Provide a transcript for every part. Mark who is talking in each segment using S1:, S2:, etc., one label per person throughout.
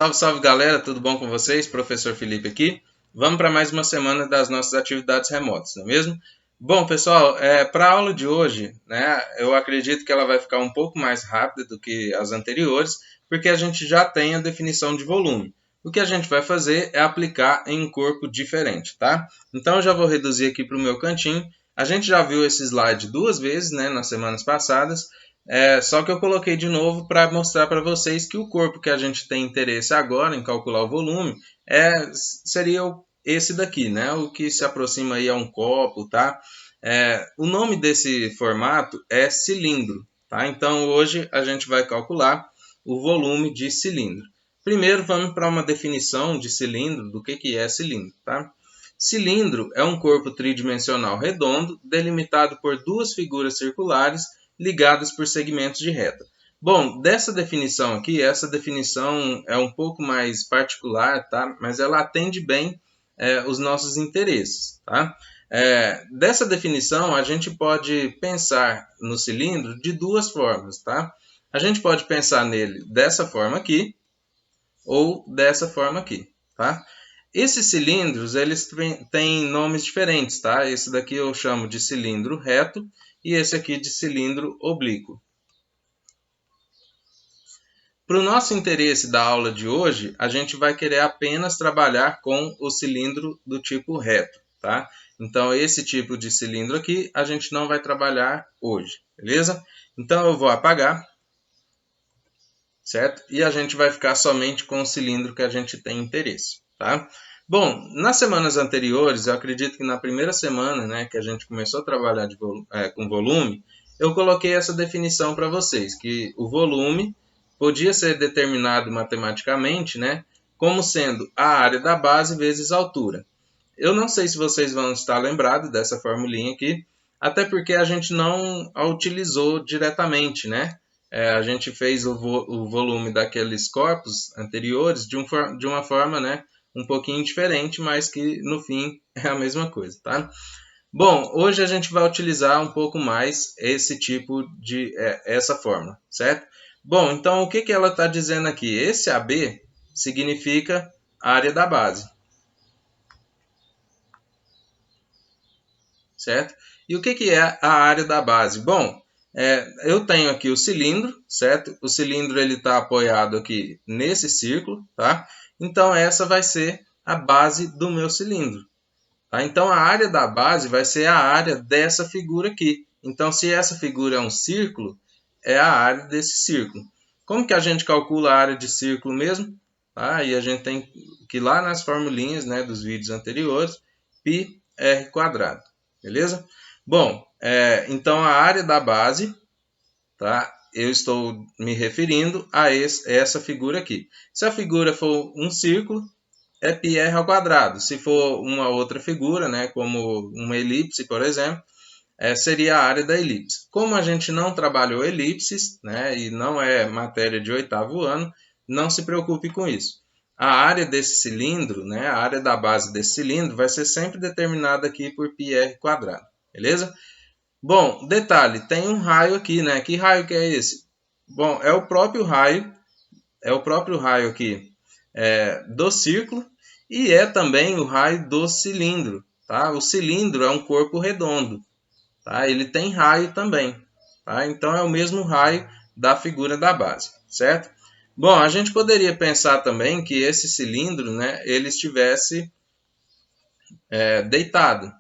S1: Salve, salve galera, tudo bom com vocês? Professor Felipe aqui. Vamos para mais uma semana das nossas atividades remotas, não é mesmo? Bom, pessoal, para a aula de hoje, né, eu acredito que ela vai ficar um pouco mais rápida do que as anteriores, porque a gente já tem a definição de volume. O que a gente vai fazer é aplicar em um corpo diferente, tá? Então eu já vou reduzir aqui para o meu cantinho. A gente já viu esse slide duas vezes, né, nas semanas passadas. Só que eu coloquei de novo para mostrar para vocês que o corpo que a gente tem interesse agora em calcular o volume seria esse daqui, né? O que se aproxima aí a um copo, tá? O nome desse formato é cilindro, tá? Então hoje a gente vai calcular o volume de cilindro. Primeiro vamos para uma definição de cilindro, do que é cilindro, tá? Cilindro é um corpo tridimensional redondo delimitado por duas figuras circulares ligadas por segmentos de reta. Bom, dessa definição aqui, essa definição é um pouco mais particular, tá? Mas ela atende bem os nossos interesses, tá? Dessa definição, a gente pode pensar no cilindro de duas formas, tá? A gente pode pensar nele dessa forma aqui ou dessa forma aqui, tá? Esses cilindros, eles têm nomes diferentes, tá? Esse daqui eu chamo de cilindro reto e esse aqui de cilindro oblíquo. Para o nosso interesse da aula de hoje, a gente vai querer apenas trabalhar com o cilindro do tipo reto, tá? Então, esse tipo de cilindro aqui, a gente não vai trabalhar hoje, beleza? Então, eu vou apagar, certo? E a gente vai ficar somente com o cilindro que a gente tem interesse, tá? Bom, nas semanas anteriores, eu acredito que na primeira semana, né, que a gente começou a trabalhar com volume, eu coloquei essa definição para vocês, que o volume podia ser determinado matematicamente, né, como sendo a área da base vezes a altura. Eu não sei se vocês vão estar lembrados dessa formulinha aqui, até porque a gente não a utilizou diretamente, né? A gente fez o volume daqueles corpos anteriores de uma forma, né, um pouquinho diferente, mas que no fim é a mesma coisa, tá? Bom, hoje a gente vai utilizar um pouco mais esse tipo de essa fórmula, certo? Bom, então o que ela está dizendo aqui? Esse AB significa área da base, certo? E o que é a área da base? Bom, eu tenho aqui o cilindro, certo? O cilindro ele está apoiado aqui nesse círculo, tá? Então essa vai ser a base do meu cilindro, tá? Então a área da base vai ser a área dessa figura aqui. Então se essa figura é um círculo, é a área desse círculo. Como que a gente calcula a área de círculo mesmo? E a gente tem que ir lá nas formulinhas, né, dos vídeos anteriores, πr², beleza? Bom, então a área da base, tá? Eu estou me referindo a essa figura aqui. Se a figura for um círculo, é πr². Se for uma outra figura, né, como uma elipse, por exemplo, seria a área da elipse. Como a gente não trabalhou elipses, né, e não é matéria de 8º ano, não se preocupe com isso. A área desse cilindro, né, a área da base desse cilindro, vai ser sempre determinada aqui por πr², beleza? Bom, detalhe, tem um raio aqui, né? Que raio que é esse? Bom, é o próprio raio aqui do círculo e é também o raio do cilindro, tá? O cilindro é um corpo redondo, tá? Ele tem raio também, tá? Então é o mesmo raio da figura da base, certo? Bom, a gente poderia pensar também que esse cilindro, né, ele estivesse deitado.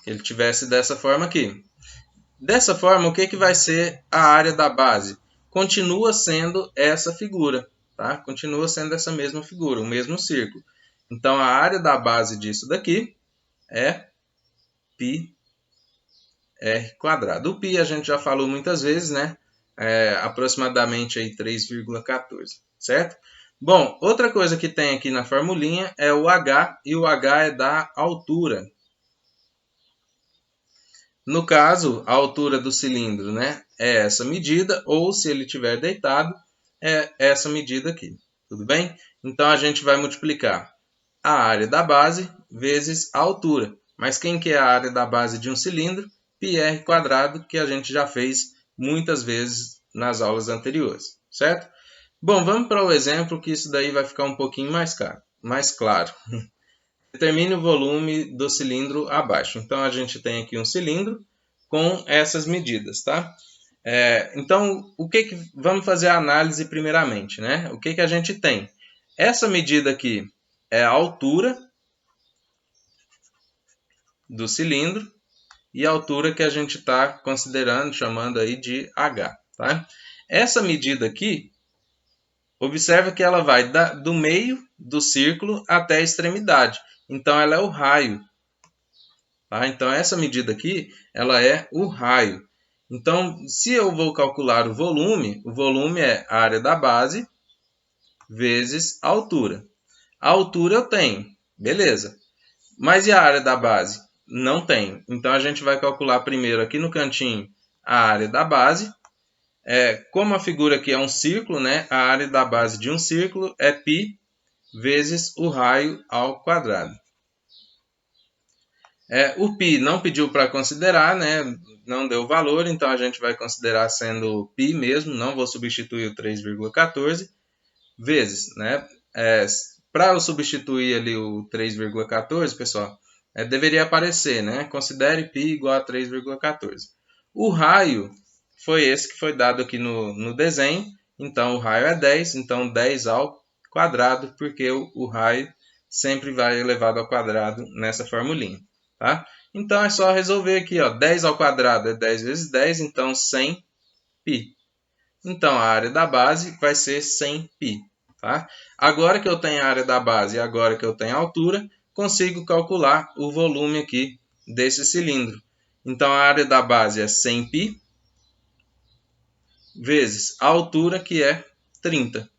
S1: Ele estivesse dessa forma aqui. Dessa forma, o que vai ser a área da base? Continua sendo essa figura, tá? Continua sendo essa mesma figura, o mesmo círculo. Então, a área da base disso daqui é πr². O π a gente já falou muitas vezes, né? Aproximadamente aí 3,14, certo? Bom, outra coisa que tem aqui na formulinha é o h, e o h é da altura. No caso, a altura do cilindro, né, é essa medida, ou se ele estiver deitado, é essa medida aqui. Tudo bem? Então, a gente vai multiplicar a área da base vezes a altura. Mas quem que é a área da base de um cilindro? πr², que a gente já fez muitas vezes nas aulas anteriores, certo? Bom, vamos para o exemplo que isso daí vai ficar um pouquinho mais claro. Determine o volume do cilindro abaixo. Então, a gente tem aqui um cilindro com essas medidas, tá? Então, vamos fazer a análise primeiramente, né? O que a gente tem? Essa medida aqui é a altura do cilindro e a altura que a gente está considerando, chamando aí de H, tá? Essa medida aqui, observa que ela vai do meio do círculo até a extremidade. Então, ela é o raio. Tá? Então, essa medida aqui, ela é o raio. Então, se eu vou calcular o volume é a área da base vezes a altura. A altura eu tenho, beleza. Mas e a área da base? Não tenho. Então, a gente vai calcular primeiro aqui no cantinho a área da base. Como a figura aqui é um círculo, né? A área da base de um círculo é π vezes o raio ao quadrado. O π não pediu para considerar, né? Não deu valor, então a gente vai considerar sendo π mesmo, não vou substituir o 3,14 vezes, né? Para eu substituir ali o 3,14, pessoal, deveria aparecer, né? Considere π igual a 3,14. O raio foi esse que foi dado aqui no desenho, então o raio é 10, então 10 ao quadrado, porque o raio sempre vai elevado ao quadrado nessa formulinha. Tá? Então, é só resolver aqui. 10 ao quadrado é 10 vezes 10, então 100 π. Então, a área da base vai ser 100 π. Tá? Agora que eu tenho a área da base e agora que eu tenho a altura, consigo calcular o volume aqui desse cilindro. Então, a área da base é 100 π vezes a altura, que é 30.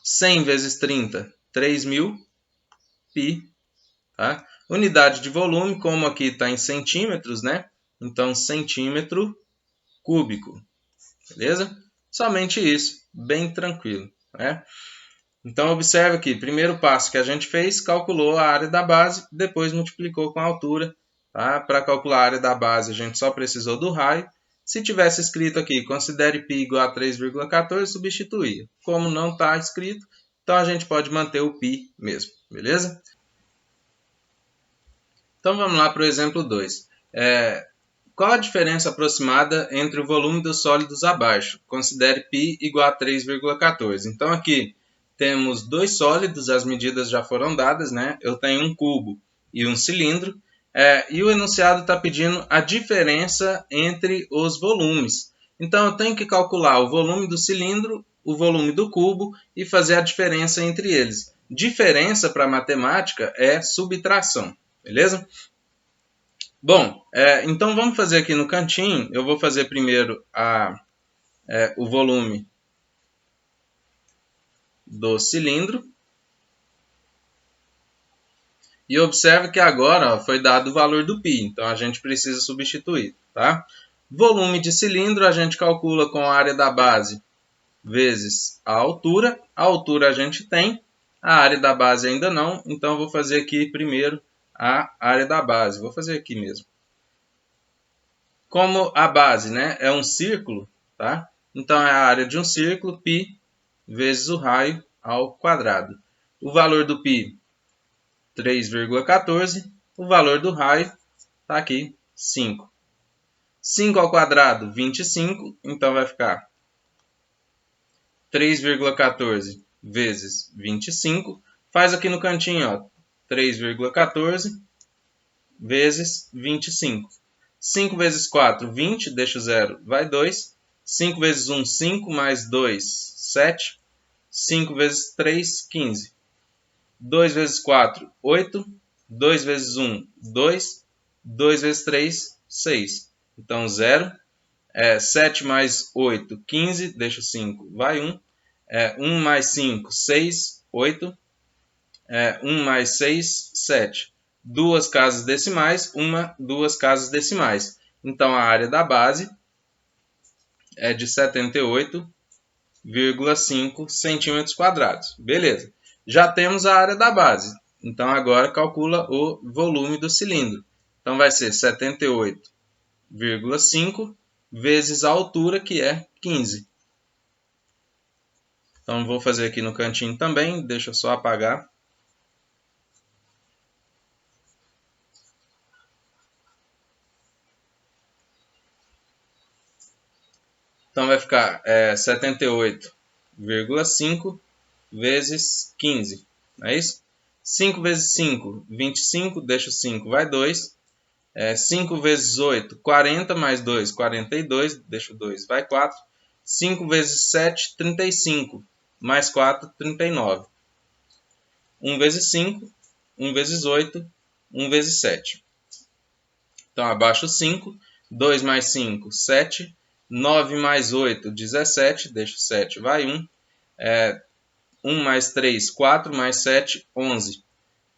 S1: 100 vezes 30, 3.000 π. Tá? Unidade de volume, como aqui está em centímetros, né? Então, centímetro cúbico. Beleza? Somente isso. Bem tranquilo. Né? Então, observe aqui. Primeiro passo que a gente fez, calculou a área da base, depois multiplicou com a altura. Tá? Para calcular a área da base, a gente só precisou do raio. Se tivesse escrito aqui, considere π igual a 3,14, substituía. Como não está escrito, então a gente pode manter o π mesmo. Beleza? Então, vamos lá para o exemplo 2. Qual a diferença aproximada entre o volume dos sólidos abaixo? Considere π igual a 3,14. Então, aqui temos dois sólidos, as medidas já foram dadas, né? Eu tenho um cubo e um cilindro. E o enunciado está pedindo a diferença entre os volumes. Então, eu tenho que calcular o volume do cilindro, o volume do cubo e fazer a diferença entre eles. Diferença para matemática é subtração. Beleza? Bom, então vamos fazer aqui no cantinho. Eu vou fazer primeiro o volume do cilindro. E observe que agora foi dado o valor do π. Então a gente precisa substituir. Tá? Volume de cilindro a gente calcula com a área da base vezes a altura. A altura a gente tem, a área da base ainda não. Então eu vou fazer aqui primeiro a área da base. Vou fazer aqui mesmo. Como a base, né, é um círculo, tá? Então é a área de um círculo, π vezes o raio ao quadrado. O valor do π, 3,14. O valor do raio está aqui, 5. 5 ao quadrado, 25. Então vai ficar 3,14 vezes 25. Faz aqui no cantinho, 3,14 vezes 25. 5 vezes 4, 20, deixa o 0, vai 2. 5 vezes 1, 5, mais 2, 7. 5 vezes 3, 15. 2 vezes 4, 8. 2 vezes 1, 2. 2 vezes 3, 6. Então, 0. 7 mais 8, 15, deixa o 5, vai 1. 1 mais 5, 6, 8. 1 mais 6, 7. Duas casas decimais, duas casas decimais. Então, a área da base é de 78,5 centímetros quadrados. Beleza. Já temos a área da base. Então, agora calcula o volume do cilindro. Então, vai ser 78,5 vezes a altura, que é 15. Então vou fazer aqui no cantinho também, deixa eu só apagar. Então vai ficar 78,5 vezes 15, não é isso? 5 vezes 5, 25, deixa o 5, vai 2. 5 vezes 8, 40, mais 2, 42, deixa o 2, vai 4. 5 vezes 7, 35, mais 4, 39. 1 vezes 5, 1 vezes 8, 1 vezes 7. Então, abaixo 5, 2 mais 5, 7, 9 mais 8, 17, deixa o 7, vai 1. 1 mais 3, 4, mais 7, 11.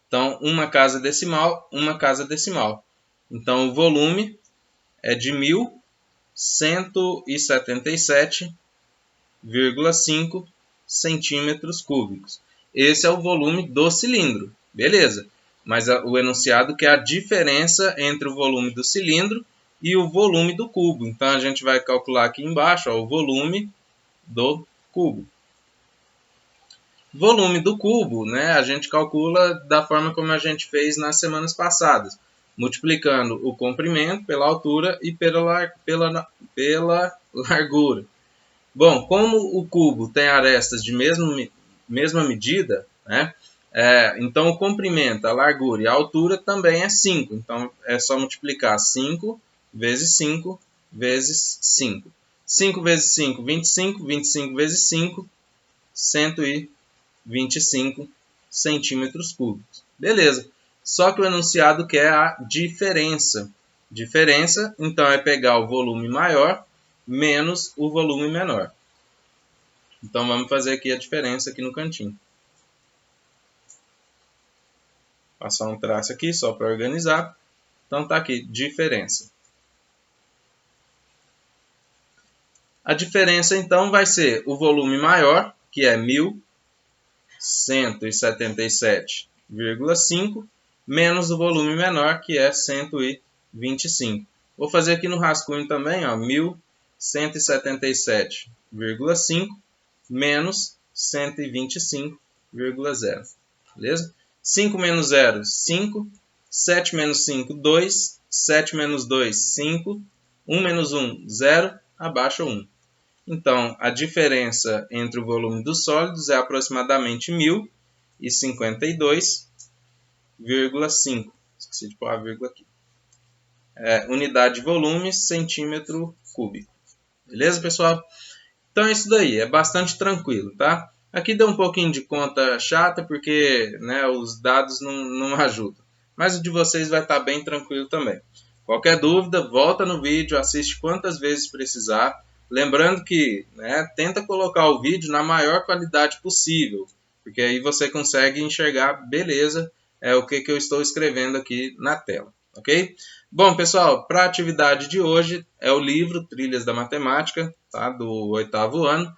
S1: Então, uma casa decimal, uma casa decimal. Então, o volume é de 1.177,5 centímetros cúbicos. Esse é o volume do cilindro, beleza. Mas o enunciado que é a diferença entre o volume do cilindro e o volume do cubo. Então, a gente vai calcular aqui embaixo o volume do cubo. Volume do cubo, né, a gente calcula da forma como a gente fez nas semanas passadas, multiplicando o comprimento pela altura e pela largura. Bom, como o cubo tem arestas de mesma medida, né, então o comprimento, a largura e a altura também é 5. Então é só multiplicar 5 vezes 5 vezes 5. 5 vezes 5, 25. 25 vezes 5, 125 centímetros cúbicos. Beleza. Só que o enunciado quer a diferença. Diferença, então, é pegar o volume maior menos o volume menor. Então, vamos fazer aqui a diferença aqui no cantinho. Passar um traço aqui só para organizar. Então, tá aqui, diferença. A diferença, então, vai ser o volume maior, que é 1.177,5, menos o volume menor, que é 125. Vou fazer aqui no rascunho também, 1.177,5 menos 125,0. Beleza? 5 menos 0, 5. 7 menos 5, 2. 7 menos 2, 5. 1 menos 1, 0. Abaixo 1. Então, a diferença entre o volume dos sólidos é aproximadamente 1052,5. Esqueci de pôr a vírgula aqui. Unidade de volume, centímetro cúbico. Beleza, pessoal? Então é isso daí, é bastante tranquilo, tá? Aqui deu um pouquinho de conta chata, porque né, os dados não ajudam. Mas o de vocês vai estar bem tranquilo também. Qualquer dúvida, volta no vídeo, assiste quantas vezes precisar. Lembrando que tenta colocar o vídeo na maior qualidade possível, porque aí você consegue enxergar beleza o que eu estou escrevendo aqui na tela, ok? Bom, pessoal, para a atividade de hoje é o livro Trilhas da Matemática, tá, do 8º ano,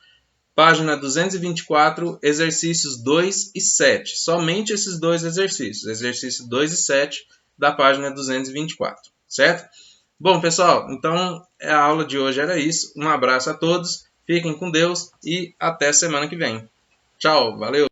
S1: página 224, exercícios 2 e 7. Somente esses dois exercícios, exercício 2 e 7 da página 224, certo? Bom, pessoal, então a aula de hoje era isso. Um abraço a todos, fiquem com Deus e até semana que vem. Tchau, valeu!